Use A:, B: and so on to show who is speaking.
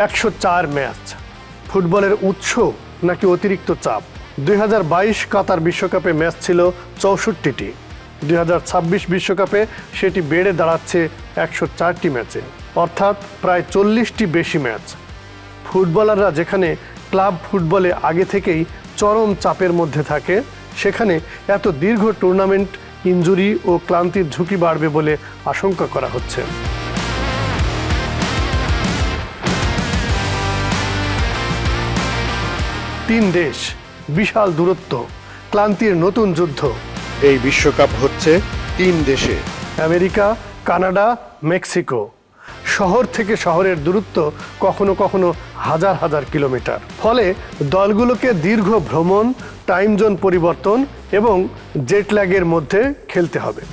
A: 104 match. ফুটবলের উৎস নাকি অতিরিক্ত চাপ? 2022 কাতার বিশ্বকাপে ম্যাচ ছিল 64টি। 2026 বিশ্বকাপে সেটি বেড়ে দাঁড়াচ্ছে 104টি ম্যাচে, অর্থাৎ প্রায় 40টি বেশি ম্যাচ। ফুটবলাররা যেখানে ক্লাব ফুটবলে আগে থেকেই চরম চাপের মধ্যে থাকে, সেখানে এত দীর্ঘ টুর্নামেন্ট ইনজুরি ও ক্লান্তির ঝুঁকি বাড়বে বলে আশঙ্কা করা হচ্ছে। তিন দেশ, বিশাল দূরত্ব, ক্লান্তির নতুন যুদ্ধ।
B: এই বিশ্বকাপ হচ্ছে 3 দেশে।
A: America, Canada, Mexico. শহর থেকে শহরের দূরত্ব কখনো কখনো হাজার হাজার কিলোমিটার। ফলে দলগুলোকে দীর্ঘ ভ্রমণ, টাইম জোন পরিবর্তন এবং জেট ল্যাগের মধ্যে খেলতে হবে।